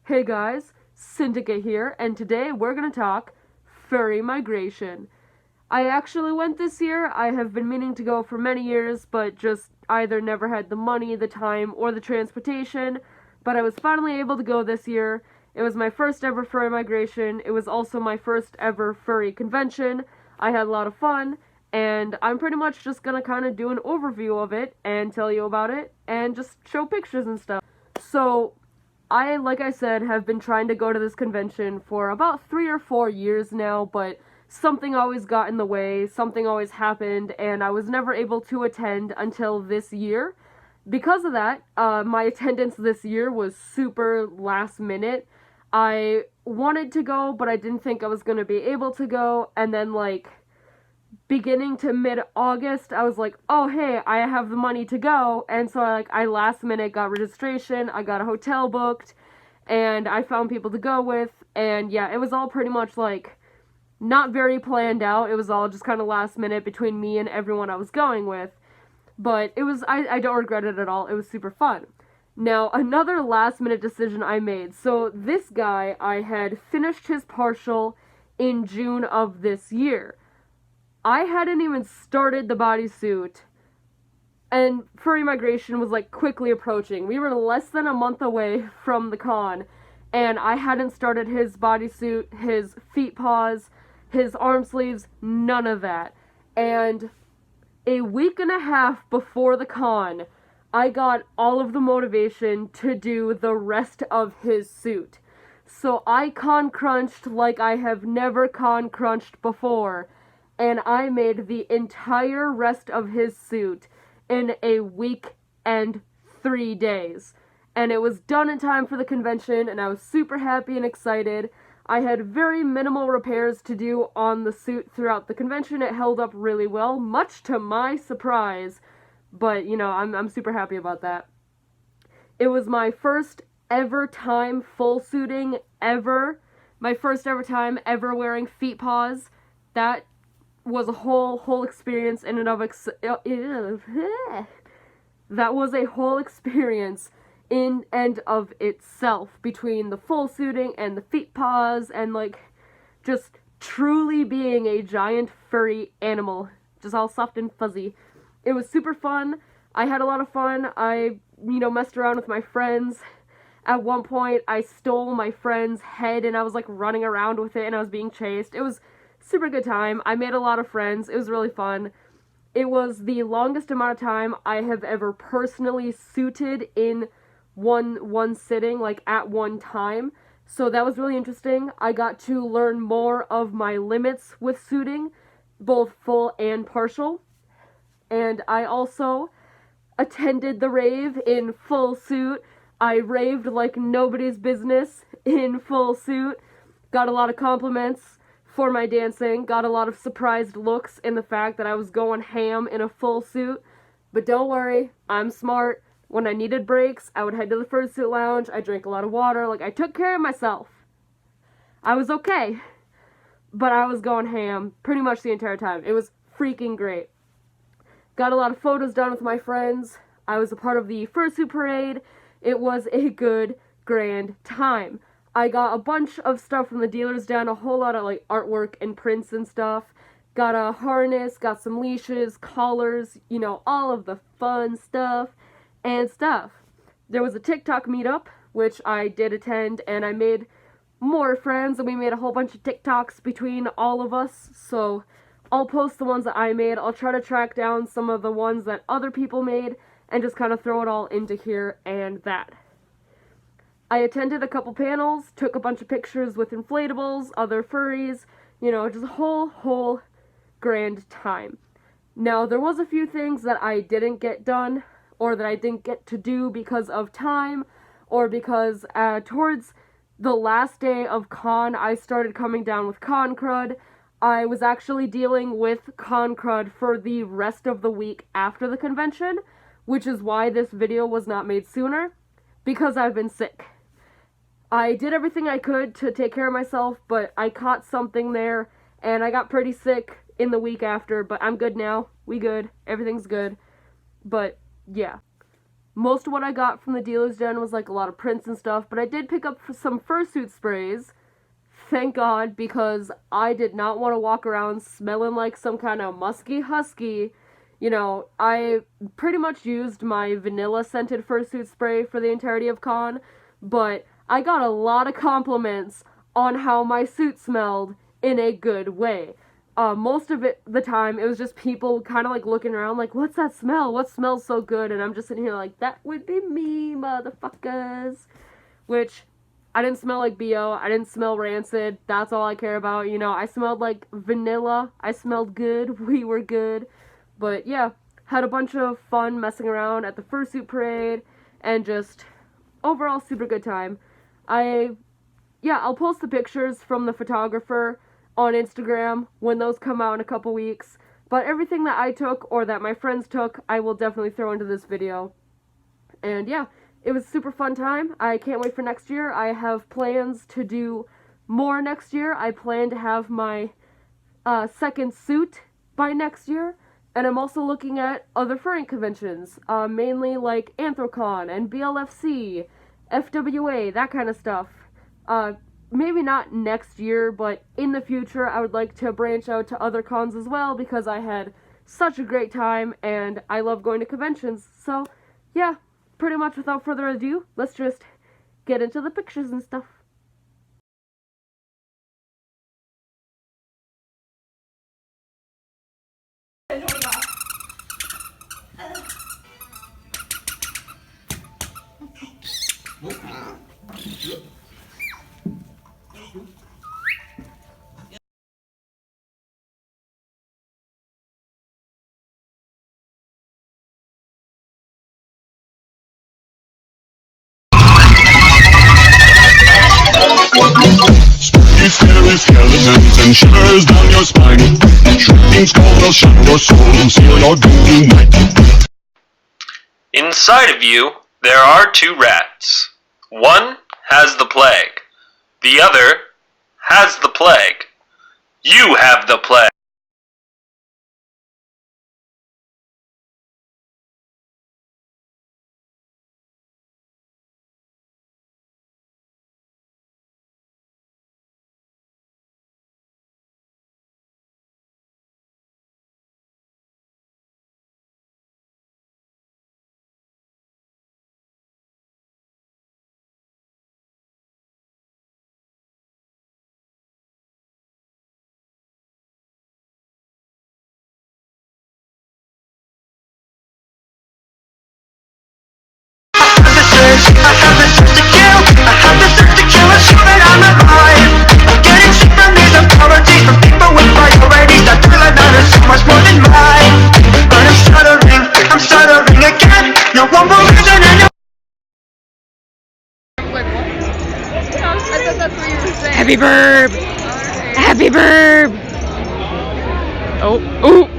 Hey guys, Syndicate here, and today we're gonna talk furry migration. I actually went this year. I have been meaning to go for many years, but just either never had the money, the time, or the transportation. But I was finally able to go this year. It was my first ever furry migration. It was also my first ever furry convention. I had a lot of fun, and I'm pretty much just gonna kind of do an overview of it and tell you about it and just show pictures and stuff. So, like I said, have been trying to go to this convention for about 3 or 4 years now, but something always got in the way, something always happened, and I was never able to attend until this year. Because of that, my attendance this year was super last minute. I wanted to go, but I didn't think I was going to be able to go, and then, beginning to mid-August, I was like, oh, hey, I have the money to go, and so, I last minute got registration, I got a hotel booked, and I found people to go with, and yeah, it was all pretty much, not very planned out. It was all just kind of last minute between me and everyone I was going with, but it was, I don't regret it at all. It was super fun. Now, another last minute decision I made. So this guy, I had finished his partial in June of this year. I hadn't even started the bodysuit, and furry migration was quickly approaching. We were less than a month away from the con, and I hadn't started his bodysuit, his feet paws, his arm sleeves, none of that. And a week and a half before the con, I got all of the motivation to do the rest of his suit. So I con crunched like I have never con crunched before, and I made the entire rest of his suit in a week and 3 days. And it was done in time for the convention, and I was super happy and excited. I had very minimal repairs to do on the suit throughout the convention. It held up really well, much to my surprise, but, I'm super happy about that. It was my first ever time full suiting ever. My first ever time ever wearing feet paws. That was a whole experience in and of that was a whole experience in and of itself, between the full suiting and the feet paws and just truly being a giant furry animal, just all soft and fuzzy. It was super fun. I had a lot of fun. I messed around with my friends. At one point I stole my friend's head and I was running around with it and I was being chased. It was super good time. I made a lot of friends. It was really fun. It was the longest amount of time I have ever personally suited in one sitting, at one time. So that was really interesting. I got to learn more of my limits with suiting, both full and partial. And I also attended the rave in full suit. I raved like nobody's business in full suit. Got a lot of compliments for my dancing. Got a lot of surprised looks in the fact that I was going ham in a full suit. But don't worry, I'm smart. When I needed breaks, I would head to the fursuit lounge. I drank a lot of water. I took care of myself. I was okay. But I was going ham pretty much the entire time. It was freaking great. Got a lot of photos done with my friends. I was a part of the fursuit parade. It was a good, grand time. I got a bunch of stuff from the dealers done, a whole lot of artwork and prints and stuff. Got a harness, got some leashes, collars, all of the fun stuff. And stuff. There was a TikTok meetup, which I did attend, and I made more friends, and we made a whole bunch of TikToks between all of us, so I'll post the ones that I made. I'll try to track down some of the ones that other people made, and just kind of throw it all into here and that. I attended a couple panels, took a bunch of pictures with inflatables, other furries, just a whole grand time. Now, there was a few things that I didn't get done, or that I didn't get to do because of time, or because towards the last day of con, I started coming down with con crud. I was actually dealing with con crud for the rest of the week after the convention, which is why this video was not made sooner, because I've been sick. I did everything I could to take care of myself, but I caught something there, and I got pretty sick in the week after, but I'm good now. We good. Everything's good. But yeah. most of what I got from the dealer's den was like a lot of prints and stuff, but I did pick up some fursuit sprays. Thank God, because I did not want to walk around smelling like some kind of musky husky. You know, I pretty much used my vanilla scented fursuit spray for the entirety of con, but I got a lot of compliments on how my suit smelled in a good way. Most of the time, it was just people kind of like looking around like, what's that smell? What smells so good? And I'm just sitting here like, that would be me, motherfuckers. Which, I didn't smell like BO. I didn't smell rancid. That's all I care about. You know, I smelled like vanilla. I smelled good. We were good. But yeah, had a bunch of fun messing around at the fursuit parade. And just overall super good time. I'll post the pictures from the photographer on Instagram when those come out in a couple weeks. But everything that I took or that my friends took, I will definitely throw into this video. And yeah, it was a super fun time. I can't wait for next year. I have plans to do more next year. I plan to have my second suit by next year. And I'm also looking at other furry conventions, mainly like Anthrocon and BLFC, FWA, that kind of stuff. Maybe not next year, but in the future, I would like to branch out to other cons as well, because I had such a great time, and I love going to conventions. So, yeah, pretty much without further ado, let's just get into the pictures and stuff. Scary skeletons and shivers down your spine. Shrieking skulls will shut your soul and seal your doom tonight. Inside of you, there are two rats. One has the plague. The other has the plague. You have the plague. I have the search to kill. I have the search to kill. Ensure that I'm alive. I'm getting sick from these authorities, from people with priorities that feel like that is so much more than mine. But I'm stuttering again. No one will listen and no. Wait, what? I thought that's what you were saying. Happy burp! Happy burp! Oh, ooh!